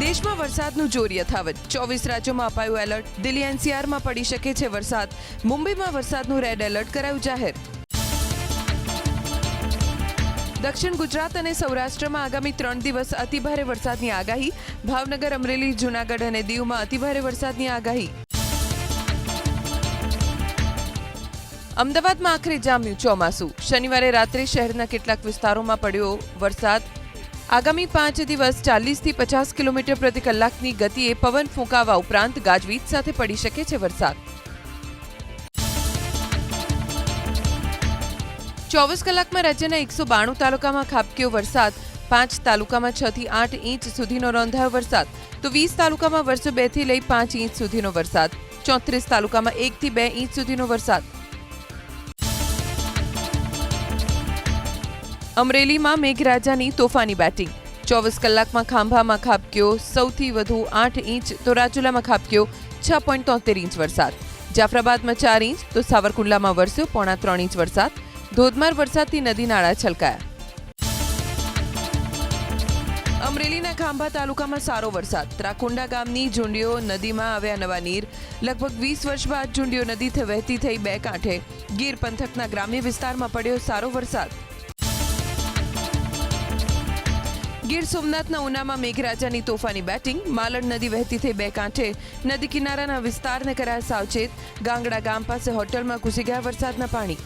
દેશમાં વરસાદનું જોર યથાવત 24 રાજ્યોમાં અપાયું એલર્ટ દિલ્હી એનસીઆરમાં પડી શકે છે વરસાદ મુંબઈમાં વરસાદનું રેડ એલર્ટ કરાયું જાહેર દક્ષિણ ગુજરાત અને સૌરાષ્ટ્રમાં આગામી 3 દિવસ અતિભારે વરસાદની આગાહી ભાવનગર અમરેલી જૂનાગઢ અને દીવમાં અતિભારે વરસાદની આગાહી અમદાવાદમાં આખરે જામ્યું ચોમાસું શનિવારે રાત્રે શહેરના કેટલાક વિસ્તારોમાં પડ્યો વરસાદ આગામી 5 દિવસ 40 થી 50 કિલોમીટર પ્રતિ કલાકની ગતિએ પવન ફૂંકાવા ઉપરાંત ગાજવીજ સાથે પડી શકે છે વરસાદ 24 કલાકમાં રાજ્યના 192 તાલુકામાં ખાબક્યો વરસાદ 5 તાલુકામાં 6 થી 8 ઇંચ સુધીનો નોંધાયો વરસાદ તો 20 તાલુકામાં વર્ષે 2 થી લઈ 5 ઇંચ સુધીનો વરસાદ 34 તાલુકામાં 1 થી 2 ઇંચ સુધીનો વરસાદ અમરેલીમાં મેઘરાજાની તોફાની બેટિંગ 24 કલાકમાં ખાંભામાં ખાબક્યો સૌથી વધુ 8 ઇંચ તો રાજુલામાં ખાબક્યો 6.73 ઇંચ વરસાદ જાફરાબાદમાં 4 ઇંચ તો સાવરકુંડલામાં વરસ્યો 3.5 ઇંચ વરસાદ ધોધમાર વરસાદથી નદી નાળા છલકાયા અમરેલીના ખાંભા તાલુકામાં સારો વરસાદ ત્રાકુંડા ગામની ઝુંડીઓ નદીમાં આવ્યા નવા નીર લગભગ 20 વર્ષ બાદ ઝુંડીઓ નદી વહેતી થઈ બે કાંઠે ગીર પંથકના ગ્રામ્ય વિસ્તારમાં પડ્યો સારો વરસાદ ગીર સોમનાથના ઉનામાં મેઘરાજાની તોફાની બેટિંગ માલણ નદી વહેતી થઈ બે કાંઠે નદી કિનારાના વિસ્તારને કરાયા સાવચેત ગાંગડા ગામ પાસે હોટલમાં ઘૂસી ગયા વરસાદના પાણી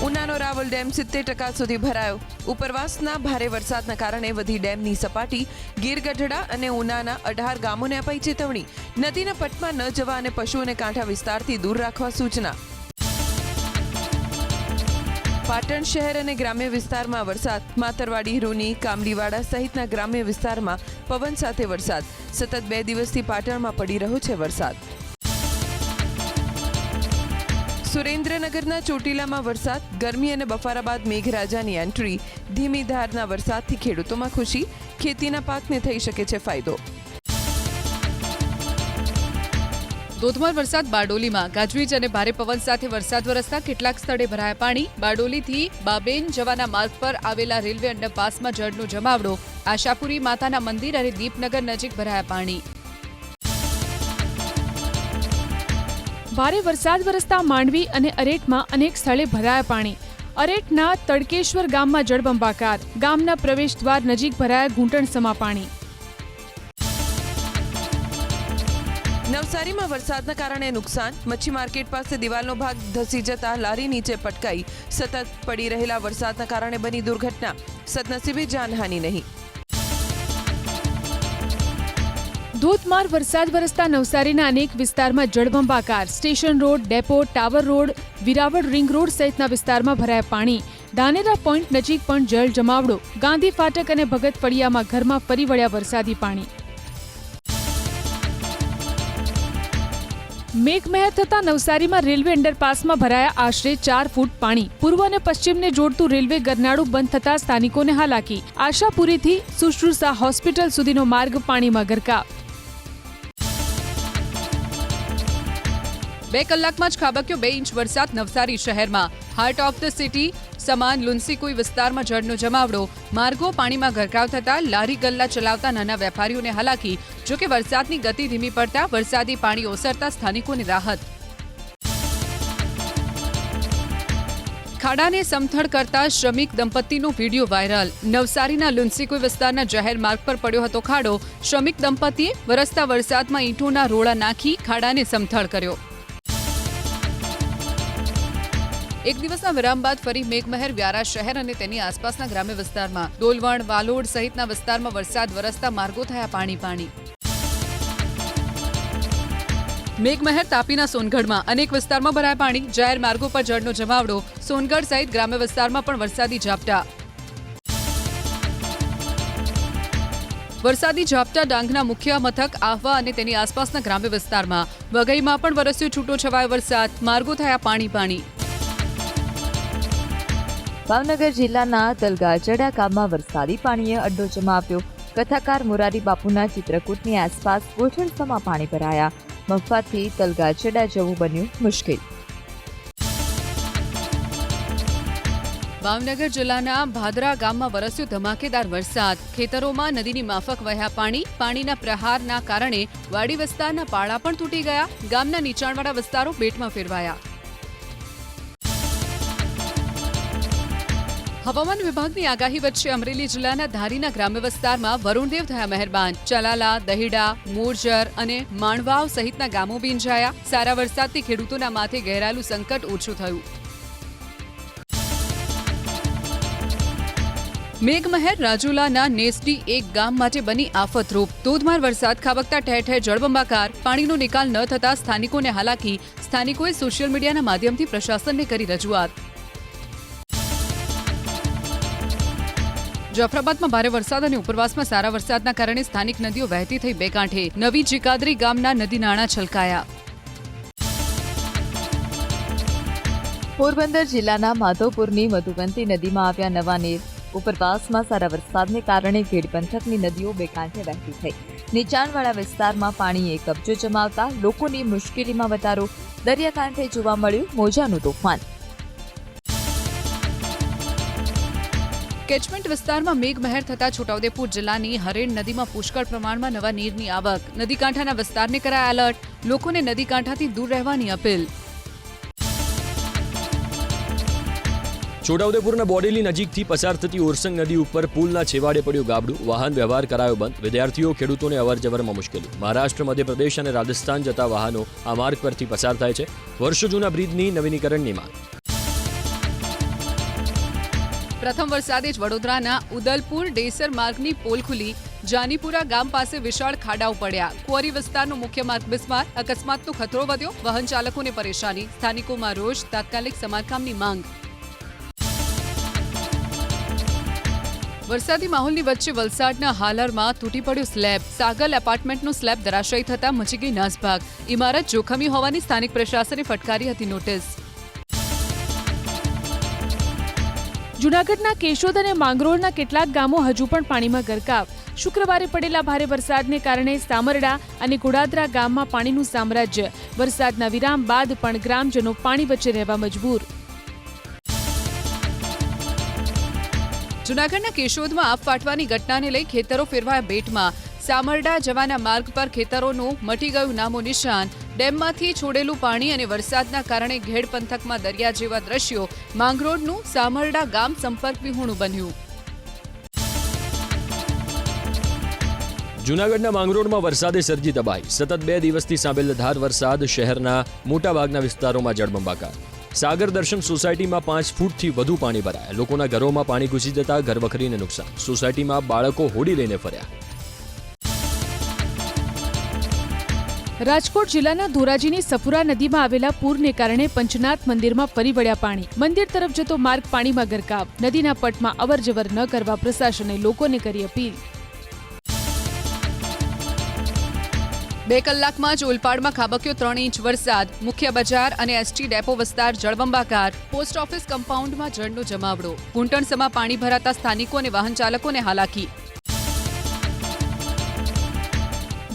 ઉનાનો રાવલ ડેમ 70% સુધી ભરાયો ઉપરવાસના ભારે વરસાદના કારણે વધી ડેમની સપાટી ગીર ગઢડા અને ઉનાના 18 ગામોને અપાઈ ચેતવણી નદીના પટમાં ન જવા અને પશુઓને કાંઠા વિસ્તારથી દૂર રાખવા સૂચના પાટણ શહેર અને ગ્રામ્ય વિસ્તારમાં વરસાદ માતરવાડી રૂની કામલીવાડા સહિતના ગ્રામ્ય વિસ્તારમાં પવન સાથે વરસાદ સતત 2 દિવસથી પાટણમાં પડી રહ્યો છે વરસાદ સુરેન્દ્રનગરના ચોટીલામાં વરસાદ ગરમી અને બફારા બાદ મેઘરાજાની એન્ટ્રી ધીમી ધારના વરસાદથી ખેડૂતોમાં ખુશી ખેતીના પાકને થઈ શકે છે ફાયદો ધોધમાર વરસાદ બારડોલીમાં ગાજવીજ અને ભારે પવન સાથે વરસાદ વરસતા કેટલાક સ્થળે ભરાયા પાણી બારડોલીથી બાબેન જવાના માર્ગ પર આવેલા રેલવે અંડરપાસમાં જળનો જમાવડો આશાપુરી માતાના મંદિર અને દીપનગર નજીક ભરાયા પાણી ભારે વરસાદ વરસતા માંડવી અને અરેઠમાં અનેક સ્થળે ભરાયા પાણી અરેઠના તડકેશ્વર ગામમાં જળબંબાકાર ગામના પ્રવેશ દ્વાર નજીક ભરાયા ઘૂંટણસમા પાણી નવસારીમાં વરસાદના કારણે નુકસાન મચ્છી માર્કેટ પાસે દિવાલનો ભાગ ધસી જતા લારી નીચે પટકાઈ સતત પડી રહેલા વરસાદના કારણે બની દુર્ઘટના સદનસીબે જાનહાનિ નહીં ધોધમાર વરસાદ વરસતા નવસારીના અનેક વિસ્તારમાં જળબંબાકાર station road depot tower road Viraval ring road સહિતના વિસ્તારમાં ભરાયા પાણી ધાનેરા પોઈન્ટ નજીક પણ જળ જમાવડો ગાંધી ફાટક અને ભગત ફળિયામાં ઘરમાં ફરી વળ્યા વરસાદી પાણી મેઘમહેર થતા નવસારીમાં રેલવે અંડરપાસમાં ભરાયા આશરે 4 ફૂટ પાણી પૂર્વ અને પશ્ચિમને જોડતું રેલવે ગરનાળું બંધ થતા સ્થાનિકોને હાલાકી આશાપુરીથી સુશ્રુષા હોસ્પિટલ સુધીનો માર્ગ પાણીમાં ગરકાવ 2 કલાકમાં જ ખાબક્યો 2 ઇંચ વરસાદ નવસારી શહેરમાં હાર્ટ ઓફ ધ સિટી સમાન લુન્સીકુઈ વિસ્તારમાં જળનો જમાવડો માર્ગો પાણીમાં ગરકાવ થતા લારી ગલ્લા ચલાવતા નાના વેપારીઓને હાલાકી જોકે વરસાદની ગતિ ધીમી પડતા વરસાદી પાણી ઓસરતા સ્થાનિકોને રાહત ખાડાને સમથળ કરતા શ્રમિક દંપતીનો વિડીયો વાયરલ નવસારીના લુન્સીકુઈ વિસ્તારના જાહેર માર્ગ પર પડ્યો હતો ખાડો શ્રમિક દંપતીએ વરસતા વરસાદમાં ઈંટોના રોળા નાખી ખાડાને સમથળ કર્યો એક દિવસના વિરામ બાદ ફરી મેઘમહેર વ્યારા શહેર અને તેની આસપાસના ગ્રામ્ય વિસ્તારમાં ડોલવણ વાલોડ સહિતના વિસ્તારમાં વરસાદ વરસતા માર્ગો થયા પાણી મેઘમહેર તાપીના સોનગઢમાં અનેક વિસ્તારમાં ભરાયા પાણી જાહેર માર્ગો પર જળનો જમાવડો સોનગઢ સહિત ગ્રામ્ય વિસ્તારમાં પણ વરસાદી ઝાપટા વરસાદી ઝાપટા ડાંગના મુખ્ય મથક આહવા અને તેની આસપાસના ગ્રામ્ય વિસ્તારમાં વઘઈમાં પણ વરસ્યો છૂટો છવાયો વરસાદ માર્ગો થયા પાણી ભાવનગર જિલ્લાના તલગાજડા ગામમાં વરસાદી પાણીએ અડ્ડો જમાવ્યો કથાકાર મોરારી બાપુના ચિત્રકૂટની આસપાસ ઘૂંટણસમા પાણી ભરાયા મફતથી તલગાજડા જવું બન્યું મુશ્કેલ ભાવનગર જિલ્લાના ભાદરા ગામમાં વરસ્યો ધમાકેદાર વરસાદ. ખેતરોમાં નદીની માફક વહ્યા પાણીના પ્રહારના કારણે વાડી વિસ્તારના પાળા પણ તૂટી ગયા. ગામના નીચાણવાળા વિસ્તારો બેટમાં ફેરવાયા. હવામાન વિભાગની આગાહી વચ્ચે અમરેલી જિલ્લાના ધારીના ગ્રામ્ય વિસ્તારમાં વરુણદેવ થયા મહેરબાન. ચલાલા, દહીડા, મોરજર અને માણવાવ સહિતના ગામો ભીંજાયા. સારા વરસાદથી ખેડૂતોના માથે ઘેરાયેલું સંકટ ઓછું થયું. મેઘમહેર રાજુલાના નેસડી એક ગામ માટે બની આફતરૂપ. ધોધમાર વરસાદ ખાબકતા ઠેર ઠેર જળબંબાકાર. પાણીનો નિકાલ ન થતા સ્થાનિકોને હાલાકી. સ્થાનિકોએ સોશિયલ મીડિયાના માધ્યમથી પ્રશાસનને કરી રજૂઆત. જાફરાબાદમાં ભારે વરસાદ અને ઉપરવાસમાં સારા વરસાદના કારણે સ્થાનિક નદીઓ વહેતી થઈ બે કાંઠે. નવી જીકાદરી ગામના નદી નાળા છલકાયા. પોરબંદર જિલ્લાના માધવપુરની મધુબંતી નદીમાં આવ્યા નવા નીર. ઉપરવાસમાં સારા વરસાદને કારણે ગેડ પંથકની નદીઓ બે કાંઠે વહેતી થઈ. નીચાણવાળા વિસ્તારમાં પાણીએ કબજો જમાવતા લોકોની મુશ્કેલીમાં વધારો. દરિયાકાંઠે જોવા મળ્યું મોજાનું તોફાન. કેચમેન્ટ વિસ્તારમાં મેઘમહેર થતા છોટાઉદેપુર જિલ્લાની હરેણ નદીમાં પુષ્કળ પ્રમાણમાં નવા નીરની આવક. નદીકાંઠાના વિસ્તારને કરાયા એલર્ટ. લોકોને નદીકાંઠાથી દૂર રહેવાની અપીલ. છોટાઉદેપુરના બોડેલી નજીકથી પસાર થતી ઓરસંગ નદી ઉપર પુલના છેવાડે પડ્યું ગાબડું. વાહન વ્યવહાર કરાયો બંધ. વિદ્યાર્થીઓ ખેડૂતોને અવરજવરમાં મુશ્કેલી. મહારાષ્ટ્ર, મધ્યપ્રદેશ અને રાજસ્થાન જતા વાહનો આ માર્ગ પરથી પસાર થાય છે. વર્ષો જૂના બ્રિજની નવીનીકરણની માંગ. પ્રથમ વરસાદે જ વડોદરાના ઉદલપુર ડેસર માર્ગની પોલ ખુલી. જાનીપુરા ગામ પાસે વિશાળ ખાડાઓ પડ્યા. ક્વોરી વિસ્તારનો મુખ્ય માર્ગ બિસ્માર. અકસ્માતનો ખતરો વધ્યો. વાહન ચાલકોને પરેશાની. સ્થાનિકોમાં રોષ. તાત્કાલિક સમારકામની માંગ. વરસાદી માહોલની વચ્ચે વલસાડના હાલરમાં તૂટી પડ્યો સ્લેબ. સાગલ એપાર્ટમેન્ટનો સ્લેબ ધરાશાયી થતા મચી ગઈ નાસભાગ. ઇમારત જોખમી હોવાની સ્થાનિક પ્રશાસને ફટકારી હતી નોટિસ. જૂનાગઢના કેશોદ અને માંગરોળના કેટલાક ગામો હજુ પણ પાણીમાં ગરકાવ. શુક્રવારે પડેલા ભારે વરસાદને કારણે સામરડા અને ગોડાદરા ગામમાં પાણીનું સામ્રાજ્ય. વરસાદના વિરામ બાદ પણ ગ્રામજનો પાણી વચ્ચે રહેવા મજબૂર. જૂનાગઢના કેશોદમાં આફ ફાટવાની ઘટનાને લઈ ખેતરો ફેરવાયા બેટમાં. સામરડા જવાના માર્ગ પર ખેતરોનું મટી ગયું નામો નિશાન. ડેમમાંથી છોડેલું પાણી અને વરસાદના કારણે ઘેડ પંથકમાં દરિયા જેવા દ્રશ્યો. માંગરોળનું સામરડા ગામ સંપર્ક વિહોણું બન્યું. જૂનાગઢના માંગરોળમાં વરસાદે સર્જી તબાહી. સતત 2 દિવસથી સાંભેલધાર વરસાદ. શહેરના મોટાભાગના વિસ્તારોમાં જળબંબાકાર. સાગર દર્શન સોસાયટીમાં 5 ફૂટથી વધુ પાણી ભરાયા. લોકોના ઘરોમાં પાણી ઘૂસી જતા ઘરવખરીને નુકસાન. સોસાયટીમાં બાળકો હોડી લઈને ફર્યા. રાજકોટ જિલ્લાના ધોરાજીની સફુરા નદીમાં આવેલા પૂરને કારણે પંચનાથ મંદિરમાં ફરી વળ્યા પાણી. મંદિર તરફ જતો માર્ગ પાણીમાં ગરકાવ. નદીના પટમાં અવરજવર ન કરવા પ્રશાસને લોકોને કરી અપીલ. 2 કલાકમાં જ ઓલપાડમાં ખાબક્યો 3 ઇંચ વરસાદ. મુખ્ય બજાર અને એસટી ડેપો વિસ્તાર જળબંબાકાર. Post office કમ્પાઉન્ડમાં જળનો જમાવડો. ઘૂંટણસમાં પાણી ભરાતા સ્થાનિકો અને વાહન ચાલકોને હાલાકી.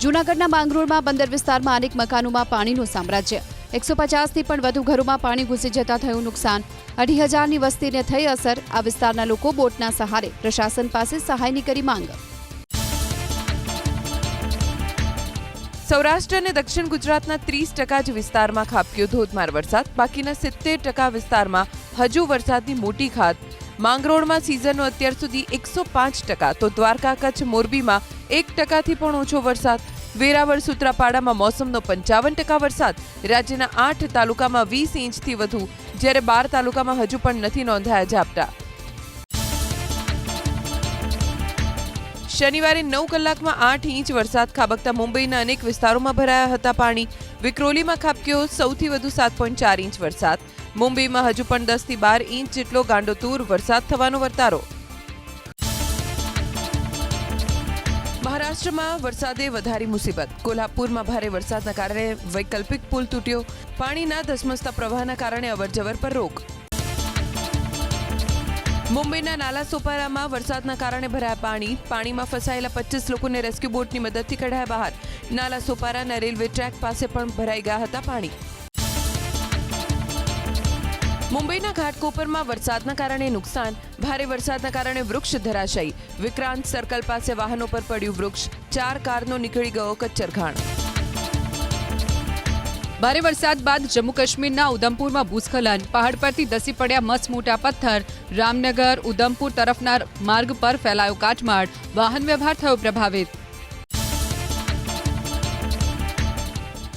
જૂનાગઢના માંગરોળમાં બંદર વિસ્તારમાં અનેક મકાનોમાં પાણીનું સામ્રાજ્ય. 150થી પણ વધુ ઘરોમાં પાણી ઘૂસી જતા થયું નુકસાન. 2,500ની વસ્તીને થઈ અસર. આ વિસ્તારના લોકો બોટના સહારે પ્રશાસન પાસે સહાયની કરી માંગ. સૌરાષ્ટ્ર અને દક્ષિણ ગુજરાતના 30% જ વિસ્તારમાં ખાબક્યો ધોધમાર વરસાદ. બાકીના 70% વિસ્તારમાં હજુ વરસાદની મોટી ખાધ. માંગરોળમાં સિઝનનો અત્યાર સુધી 105%, તો દ્વારકા, કચ્છ, મોરબીમાં 1%થી પણ ઓછો વરસાદ. વેરાવળ, સૂત્રાપાડામાં મોસમનો 55% વરસાદ. રાજ્યના 8 તાલુકામાં 20 ઇંચથી વધુ, જ્યારે 12 તાલુકામાં હજુ પણ નથી નોંધાયા ઝાપટા. શનિવારે 9 કલાકમાં 8 ઇંચ વરસાદ ખાબકતા મુંબઈના અનેક વિસ્તારોમાં ભરાયા હતા પાણી. વિક્રોલીમાં ખાબક્યો સૌથી વધુ 7.4 ઇંચ વરસાદ. મુંબઈમાં હજુ પણ 10થી 12 ઇંચ જેટલો ગાંડોતૂર વરસાદ થવાનો વર્તારો. મહારાષ્ટ્રમાં વરસાદે વધારી મુસીબત. કોલ્હાપુરમાં ભારે વરસાદના કારણે વૈકલ્પિક પુલ તૂટ્યો. પાણીના ધસમસતા પ્રવાહના કારણે અવરજવર પર રોક. મુંબઈના નાલા સોપારામાં વરસાદના કારણે ભરાયા પાણી. પાણીમાં ફસાયેલા 25 લોકોને રેસ્ક્યુ બોટની મદદથી કઢાયા બહાર. નાલા સોપારાના રેલવે ટ્રેક પાસે પણ ભરાઈ ગયા હતા પાણી. મુંબઈના ઘાટકોપરમાં વરસાદના કારણે નુકસાન, ભારે વરસાદના કારણે વૃક્ષ ધરાશાયી, વિક્રાંત સર્કલ પાસે વાહનો પર પડ્યું વૃક્ષ, 4 કારનો નીકળી ગયો કચ્ચરઘાણ. ભારે વરસાદ બાદ જમ્મુ કાશ્મીરના ઉધમપુરમાં ભૂસ્ખલન, પહાડ પરથી ધસી પડ્યા મસમોટા પથ્થર, રામનગર ઉધમપુર તરફના માર્ગ પર ફેલાયો કાટમાળ, વાહન વ્યવહાર થયો પ્રભાવિત.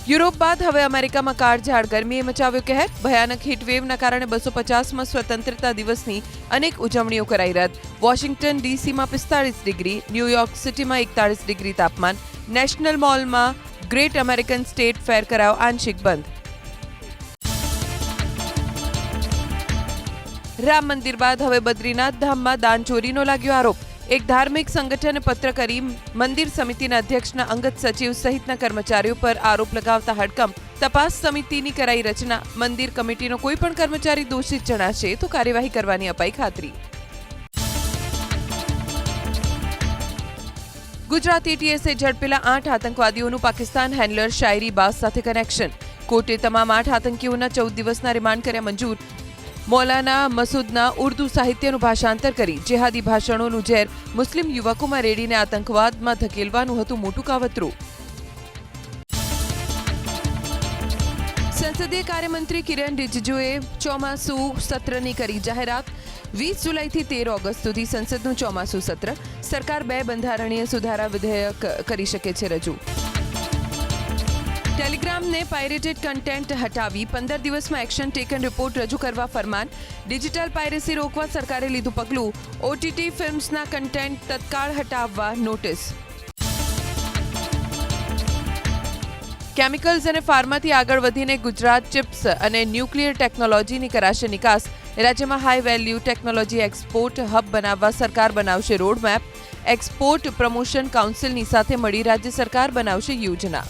યુરોપ બાદ હવે અમેરિકામાં કાળઝાળ ગરમીએ મચાવ્યો કહેર, ભયાનક હીટવેવના કારણે 250માં સ્વતંત્રતા દિવસની અનેક ઉજવણીઓ કરાઈ રદ. વોશિંગ્ટન ડીસીમાં 45 ડિગ્રી, ન્યૂયોર્ક સિટીમાં 41 ડિગ્રી તાપમાન, નેશનલ મોલમાં ગ્રેટ અમેરિકન સ્ટેટ ફેર કરાયો આંશિક બંધ. રામ મંદિર બાદ હવે બદ્રીનાથ ધામમાં દાનચોરીનો લાગ્યો આરોપ. એક ધાર્મિક સંગઠને પત્ર કરી મંદિર સમિતિના અધ્યક્ષના અંગત સચિવ સહિતના કર્મચારીઓ પર આરોપ લગાવતા હડકંપ. તપાસ સમિતિની કરાઈ રચના, મંદિર કમિટીનો કોઈ પણ કર્મચારી દોષિત જણાશે તો કાર્યવાહી કરવાની અપાઈ ખાતરી. ગુજરાત એટીએસે ઝડપેલા 8 આતંકવાદીઓનું પાકિસ્તાન હેન્ડલર શાયરી બાઝ સાથે કનેક્શન. કોર્ટે તમામ 8 આતંકીઓના 14 દિવસના રિમાન્ડ કર્યા મંજૂર. મૌલાના મસૂદના ઉર્દુ સાહિત્યનું ભાષાંતર કરી જેહાદી ભાષણોનું ઝેર મુસ્લિમ યુવકોમાં રેડીને આતંકવાદમાં ધકેલવાનું હતું મોટું કાવતરું. સંસદીય કાર્યમંત્રી કિરણ રિજિજુએ ચોમાસુ સત્રની કરી જાહેરાત. 20 જુલાઈથી 13 ઓગસ્ટ સુધી સંસદનું ચોમાસુ સત્ર. સરકાર 2 બંધારણીય સુધારા વિધેયક કરી શકે છે રજૂ. ટેલિગ્રામને પાયરેટેડ કન્ટેન્ટ હટાવી 15 દિવસમાં એક્શન ટેકન રિપોર્ટ રજૂ કરવા ફરમાન. ડિજિટલ પાયરેસી રોકવા સરકારે લીધું પગલું. ઓટીટી ફિલ્મ્સના કન્ટેન્ટ તત્કાળ હટાવવા નોટિસ. કેમિકલ્સ અને ફાર્માથી આગળ વધીને ગુજરાત ચિપ્સ અને ન્યુક્લિયર ટેકનોલોજીની કરાશે નિકાસ. રાજ્યમાં high value technology export hub બનાવવા સરકાર બનાવશે રોડમેપ. એક્સપોર્ટ પ્રમોશન કાઉન્સિલની સાથે મળી રાજ્ય સરકાર બનાવશે યોજના.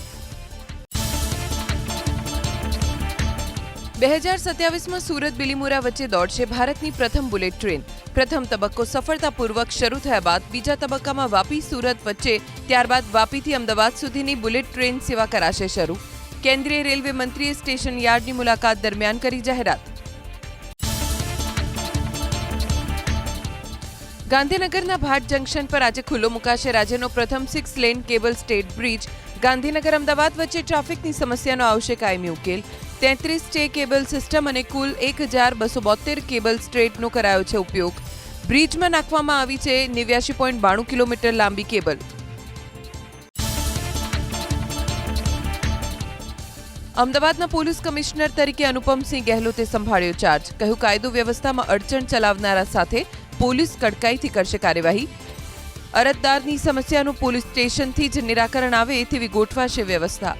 2027માં સુરત બિલીમોરા વચ્ચે દોડશે ભારતની પ્રથમ બુલેટ ટ્રેન. પ્રથમ તબક્કો સફળતાપૂર્વક શરૂ થયા બાદ બીજા તબક્કામાં વાપી સુરત વચ્ચે, ત્યારબાદ વાપીથી અમદાવાદ સુધીની બુલેટ ટ્રેન સેવા કરાશે શરૂ. કેન્દ્રીય રેલવે મંત્રીએ સ્ટેશન યાર્ડની મુલાકાત દરમિયાન કરી જાહેરાત. ગાંધીનગરના ભાટ જંકશન પર આજે ખુલ્લો મુકાશે રાજ્યનો પ્રથમ 6 lane cable stayed bridge. Gandhinagar Ahmedabad વચ્ચે ટ્રાફિકની સમસ્યાનો આવશે કાયમી ઉકેલ. 33 સ્ટે કેબલ સિસ્ટમ અને કુલ 1272 કેબલ સ્ટ્રેટનો કરાયો છે ઉપયોગ. બ્રિજમાં નાખવામાં આવી છે 89.92 કિલોમીટર લાંબી કેબલ. અમદાવાદના પોલીસ કમિશનર તરીકે અનુપમસિંહ ગહેલોતે સંભાળ્યો ચાર્જ. કહ્યું કાયદો વ્યવસ્થામાં અડચણ ચલાવનારા સાથે પોલીસ કડકાઈથી કરશે કાર્યવાહી. અરજદારની સમસ્યાનું પોલીસ સ્ટેશનથી જ નિરાકરણ આવે તેવી ગોઠવાશે વ્યવસ્થા.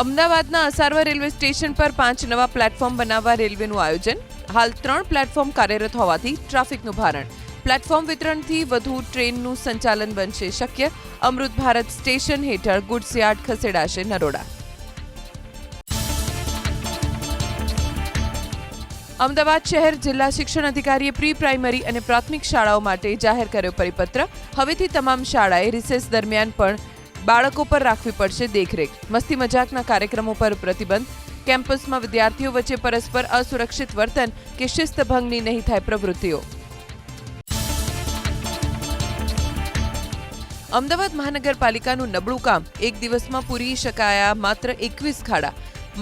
અમદાવાદના અસારવા રેલવે સ્ટેશન પર 5 નવા પ્લેટફોર્મ બનાવવા રેલવેનું આયોજન. હાલ 3 પ્લેટફોર્મ કાર્યરત હોવાથી ટ્રાફિકનું ભારણ. પ્લેટફોર્મ વિતરણથી વધુ ટ્રેનનું સંચાલન બનશે શક્ય. અમૃત ભારત સ્ટેશન હેઠળ ગુડ્સ યાર્ડ ખસેડાશે નરોડા. અમદાવાદ શહેર જિલ્લા શિક્ષણ અધિકારીએ પ્રી પ્રાઇમરી અને પ્રાથમિક શાળાઓ માટે જાહેર કર્યો પરિપત્ર. હવેથી તમામ શાળાએ રિસેસ દરમિયાન પણ બાળકો પર રાખવી પડશે દેખરેખ. મસ્તી મજાકના કાર્યક્રમો પર પ્રતિબંધ. કેમ્પસમાં વિદ્યાર્થીઓ વચ્ચે પરસ્પર અસુરક્ષિત વર્તન કે શિસ્તભંગની નહીં થાય પ્રવૃત્તિઓ. અમદાવાદ મહાનગરપાલિકાનું નબળું કામ. એક દિવસમાં પૂરી શકાયા માત્ર 21 ખાડા.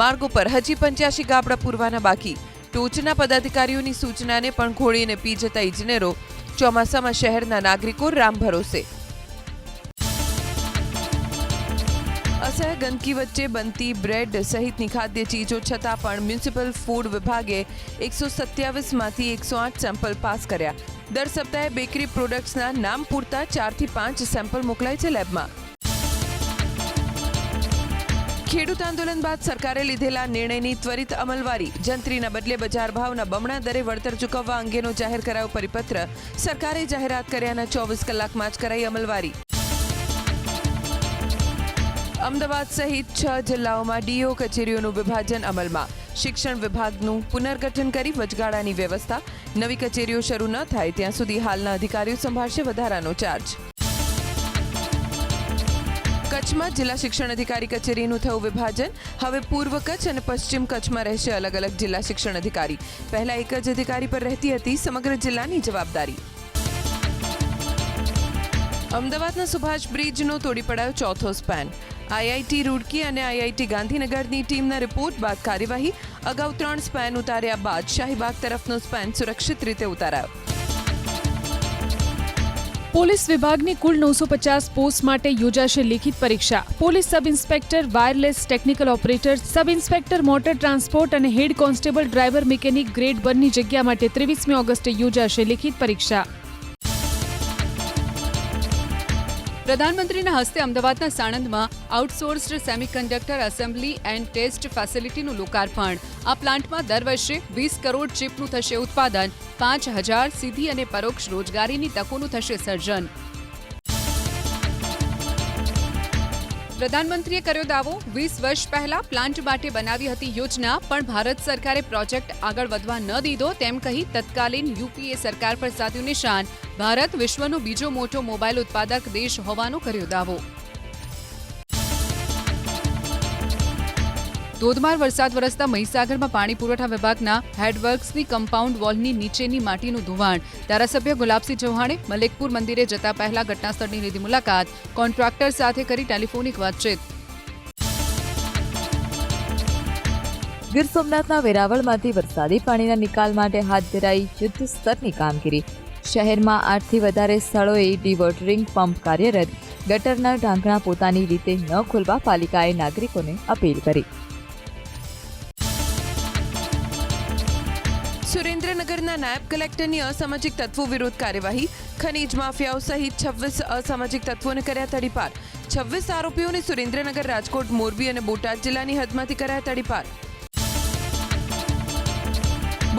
માર્ગો પર હજી 85 ગાબડા પૂરવાના બાકી. ટોચના પદાધિકારીઓની સૂચનાને પણ ઘોળીને પી જતા ઇજનેરો. ચોમાસામાં શહેરના નાગરિકો રામ ભરોસે. અસહ્ય ગંદકી વચ્ચે બનતી બ્રેડ સહિતની ખાદ્ય ચીજો છતાં પણ મ્યુનિસિપલ ફૂડ વિભાગે 127માંથી 108 સેમ્પલ પાસ કર્યા. દર સપ્તાહે બેકરી પ્રોડક્ટ્સના નામ પૂરતા 4 થી 5 સેમ્પલ મોકલાય છે લેબમાં. ખેડૂત આંદોલન બાદ સરકારે લીધેલા નિર્ણયની ત્વરિત અમલવારી. જંત્રીના બદલે બજાર ભાવના બમણા દરે વળતર ચૂકવવા અંગેનો જાહેર કરાયો પરિપત્ર. સરકારે જાહેરાત કર્યાના 24 કલાકમાં જ કરાઈ અમલવારી. અમદાવાદ સહિત 6 જિલ્લાઓમાં ડીઓ કચેરીઓનું વિભાજન અમલમાં. શિક્ષણ વિભાગનું પુનર્ગઠન કરી વચગાળાની વ્યવસ્થા. નવી કચેરીઓ શરૂ ન થાય ત્યાં સુધી હાલના અધિકારીઓ સંભાળશે વધારાનો ચાર્જ. કચ્છમાં જિલ્લા શિક્ષણ અધિકારી કચેરીનું થયું વિભાજન. હવે પૂર્વ કચ્છ અને પશ્ચિમ કચ્છમાં રહેશે અલગ અલગ જિલ્લા શિક્ષણ અધિકારી. પહેલા એક જ અધિકારી પર રહેતી હતી સમગ્ર જિલ્લાની જવાબદારી. અમદાવાદના સુભાષ બ્રિજનો તોડી પડાયો ચોથો સ્પેન. આઈઆઈટી રૂડકી અને આઈઆઈટી ગાંધીનગરની ટીમના રિપોર્ટ બાદ કાર્યવાહી. અગાઉ 3 સ્પેન ઉતાર્યા બાદ શાહીબાગ તરફનો સ્પેન સુરક્ષિત રીતે ઉતારાયો. પોલીસ વિભાગની કુલ 950 પોસ્ટ માટે યોજાશે લેખિત પરીક્ષા. Police sub inspector, wireless technical operator, sub inspector motor transport અને head constable driver mechanic grade 1 ની જગ્યા માટે 23મી ઓગસ્ટે યોજાશે લેખિત પરીક્ષા. પ્રધાનમંત્રીના હસ્તે અમદાવાદના સાણંદમાં outsourced semiconductor assembly and test ફેસિલિટીનું લોકાર્પણ. આ પ્લાન્ટમાં દર વર્ષે 20 કરોડ ચીપનું થશે ઉત્પાદન. 5,000 સીધી અને પરોક્ષ રોજગારીની તકોનું થશે સર્જન. પ્રધાનમંત્રીએ કર્યો દાવો, 20 વર્ષ પહેલા પ્લાન્ટ માટે બનાવી હતી યોજના, પણ ભારત સરકારે પ્રોજેક્ટ આગળ વધવા ન દીધો તેમ કહી તત્કાલીન યુપીએ સરકાર પર સાધ્યું નિશાન. ભારત વિશ્વનો બીજો મોટો મોબાઈલ ઉત્પાદક દેશ હોવાનો કર્યો દાવો. ધોધમાર વરસાદ વરસતા મહીસાગરમાં પાણી પુરવઠા વિભાગના હેડવર્ક્સની કમ્પાઉન્ડ વોલની નીચેની માટીનું ધોવાણ. ધારાસભ્ય ગુલાબસિંહ ચૌહાણે મલેકપુર મંદિરે જતા પહેલા ઘટનાસ્થળની લીધી મુલાકાત. કોન્ટ્રાક્ટર સાથે કરી ટેલિફોનિક વાતચીત. ગીર સોમનાથના વેરાવળમાંથી વરસાદી પાણીના નિકાલ માટે હાથ ધરાઈ યુદ્ધ સ્તરની કામગીરી. શહેરમાં 8થી વધારે સ્થળોએ ડીવોટરિંગ પંપ કાર્યરત. ગટરના ઢાંકણા પોતાની રીતે ન ખોલવા પાલિકાએ નાગરિકોને અપીલ કરી. સુરેન્દ્રનગરના નાયબ કલેક્ટરની અસામાજિક તત્વો વિરુદ્ધ કાર્યવાહી. ખનીજ માફિયાઓ સહિત 26 અસામાજિક તત્વોને કર્યા તડીપાર. 26 આરોપીઓને સુરેન્દ્રનગર, રાજકોટ, મોરબી અને બોટાદ જિલ્લાની હદમાંથી કરાયા તડીપાર.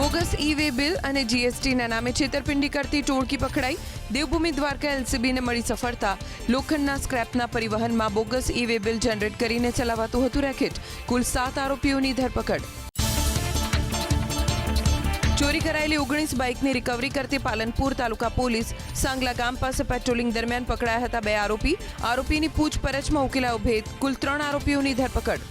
બોગસ ઈ-વે બિલ અને જીએસટીના નામે છેતરપિંડી કરતી ટોળકી પકડાઈ. દેવભૂમિ દ્વારકા એલસીબીને મળી સફળતા. લોખંડના સ્ક્રેપના પરિવહનમાં બોગસ ઈ-વે બિલ જનરેટ કરીને ચલાવાતું હતું રેકેટ. કુલ 7 આરોપીઓની ધરપકડ. ચોરી કરાયેલી 19 બાઇકની રિકવરી કરતી પાલનપુર તાલુકા પોલીસ. સાંગલા ગામ પાસે પેટ્રોલિંગ દરમિયાન પકડાયા હતા 2 આરોપી. આરોપીની પૂછપરછમાં ઉકેલાયો ભેદ. કુલ 3 આરોપીઓની ધરપકડ.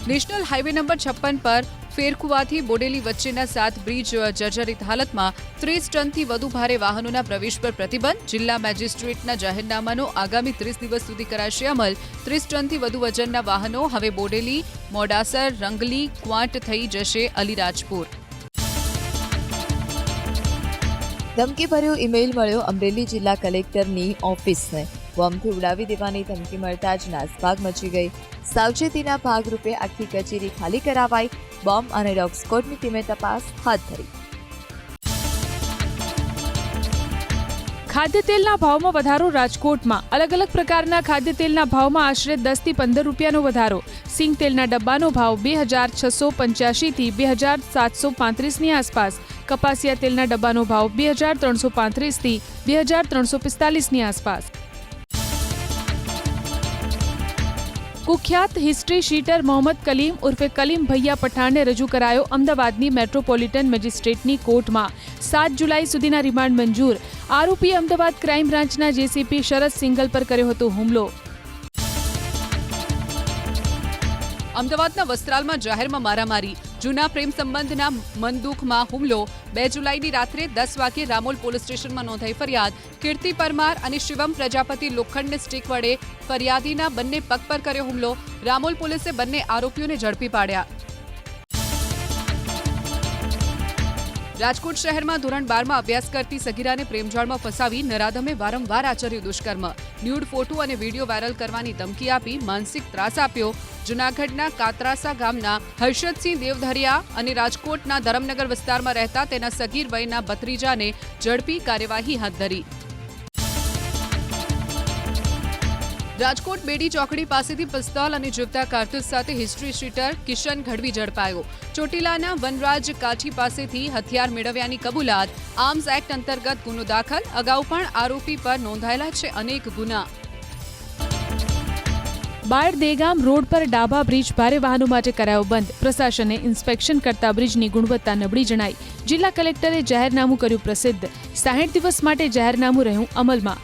નેશનલ હાઈવે નંબર 56 પર ફેરકુવાથી બોડેલી વચ્ચેના 7 બ્રિજ જર્જરિત હાલતમાં. 30 ટનથી વધુ ભારે વાહનોના પ્રવેશ પર પ્રતિબંધ. જિલ્લા મેજિસ્ટ્રેટના જાહેરનામાનો આગામી 30 દિવસ સુધી કરાશે અમલ. 30 ટનથી વધુ વજનના વાહનો હવે બોડેલી, મોડાસર, રંગલી, ક્વાંટ થઈ જશે અલીરાજપુર. ધમકીભર્યો ઈમેલ મળ્યો અમરેલી જિલ્લા કલેક્ટરની ઓફિસને. બોમ્બથી ઉડાવી દેવાની ધમકી મળતા જ નાસભાગ મચી ગઈ. સાવચેતીના ભાગરૂપે આખી કચેરી ખાલી કરાવાઈ. બોમ્બ અને ડોગ સ્ક્વોડની ટીમે તપાસ હાથ ધરી. ખાદ્ય તેલના ભાવમાં વધારો રાજકોટમાં. અલગ અલગ પ્રકારના ખાદ્ય તેલના ભાવમાં આશરે 10 થી 15 રૂપિયાનો વધારો. સિંગ તેલના ડબ્બાનો ભાવ 2,685 થી 2,735ની આસપાસ. કપાસિયા તેલના ડબ્બાનો ભાવ 2,335 થી 2,345ની આસપાસ. કુખ્યાત હિસ્ટ્રી શીટર મોહમ્મદ કલીમ ઉર્ફે કલીમ ભૈયા પઠાણને રજૂ કરાયો અમદાવાદની મેટ્રોપોલિટન મેજિસ્ટ્રેટની કોર્ટમાં. 7 જુલાઈ સુધીના રિમાન્ડ મંજૂર. આરોપીએ અમદાવાદ ક્રાઇમ બ્રાન્ચના જેસીપી શરદ સિંગલ પર કર્યો હતો હુમલો. અમદાવાદના વસ્ત્રાલમાં જાહેરમાં મારામારી. જૂના પ્રેમ સંબંધના મનદુખમાં હુમલો. 2 જુલાઈની રાત્રે 10 વાગ્યે રામોલ પોલીસ સ્ટેશનમાં નોંધાઈ ફરિયાદ. કીર્તિ પરમાર અને શિવમ પ્રજાપતિ લોખંડને સ્ટીક વડે ફરિયાદીના બંને પગ પર કર્યો હુમલો. રામોલ પોલીસે બંને આરોપીઓને ઝડપી પાડ્યા. રાજકોટ શહેરમાં ધોરણ 12માં અભ્યાસ કરતી સગીરાને પ્રેમજાળમાં ફસાવી નરાધમે વારંવાર આચર્યું દુષ્કર્મ. ન્યૂડ ફોટો અને વિડીયો વાયરલ કરવાની ધમકી આપી માનસિક ત્રાસ આપ્યો. જૂનાગઢના કાતરાસા ગામના હર્ષદસિંહ દેવધરિયા અને રાજકોટના ધરમનગર વિસ્તારમાં રહેતા તેના સગીર વયના ભત્રીજાને ઝડપી કાર્યવાહી હાથ ધરી. રાજકોટ બેડી ચોકડી પાસેથી પિસ્તોલ અને જીવતા કારતૂસ સાથે હિસ્ટ્રી શીટર કિશન ગઢવી ઝડપાયો. ચોટીલાના વનરાજ કાઠી પાસેથી હથિયાર મેળવ્યાની કબૂલાત. આર્મ્સ એક્ટ અંતર્ગત ગુનો દાખલ. અગાઉ પણ આરોપી પર નોંધાયેલા છે અનેક ગુના. બાયડ દેગામ રોડ પર ડાબા બ્રિજ ભારે વાહનો માટે કરાયો બંધ. પ્રશાસને ઇન્સ્પેક્શન કરતા બ્રિજની ગુણવત્તા નબળી જણાઈ. જિલ્લા કલેક્ટરે જાહેરનામું કર્યું પ્રસિદ્ધ. 60 દિવસ માટે જાહેરનામું રહ્યું અમલમાં.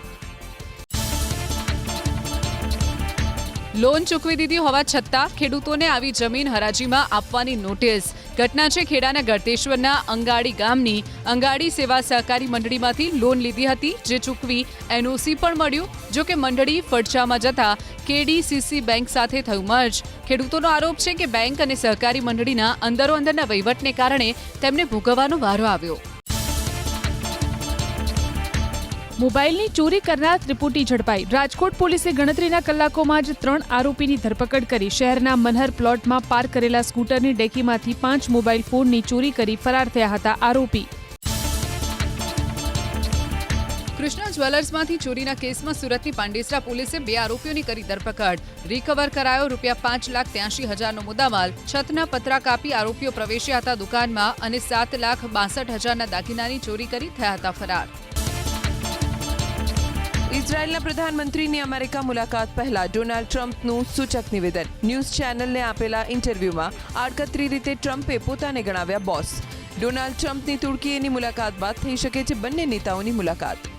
લોન ચૂકવી દીધી હોવા છતાં ખેડૂતોને આવી જમીન હરાજીમાં આપવાની નોટિસ. ઘટના છે ખેડાના ગળતેશ્વરના અંગાડી ગામની. અંગાડી સેવા સહકારી મંડળીમાંથી લોન લીધી હતી, જે ચૂકવી એનઓસી પણ મળ્યું. જો કે મંડળી ફડચામાં જતા કેડીસીસી બેંક સાથે થયું મર્જ. ખેડૂતોનો આરોપ છે કે બેંક અને સહકારી મંડળીના અંદરોઅંદરના વહીવટને કારણે તેમને ભોગવવાનો વારો આવ્યો. મોબાઈલની ચોરી કરનાર ત્રિપુટી ઝડપાઈ. રાજકોટ પોલીસે ગણતરીના કલાકોમાં જ 3 આરોપીની ધરપકડ કરી. શહેરના મનહર પ્લોટમાં પાર્ક કરેલા સ્કૂટરની ડેકીમાંથી 5 મોબાઈલ ફોનની ચોરી કરી ફરાર થયા હતા આરોપી. કૃષ્ણા જ્વેલર્સમાંથી ચોરીના કેસમાં સુરતની પાંડેસરા પોલીસે 2 આરોપીઓની કરી ધરપકડ. રિકવર કરાયો ₹5,83,000નો મુદ્દામાલ. છતના પતરા કાપી આરોપીઓ પ્રવેશ્યા હતા દુકાનમાં અને ₹7,62,000ના દાગીનાની ચોરી કરી થયા હતા ફરાર. ઇઝરાયેલના પ્રધાનમંત્રીની અમેરિકા મુલાકાત પહેલા ડોનાલ્ડ ટ્રમ્પનું સૂચક નિવેદન. ન્યૂઝ ચેનલને આપેલા ઇન્ટરવ્યુમાં આડકતરી રીતે ટ્રમ્પે પોતાને ગણાવ્યા બોસ. ડોનાલ્ડ ટ્રમ્પની તુર્કીની મુલાકાત બાદ થઈ શકે છે બંને નેતાઓની મુલાકાત.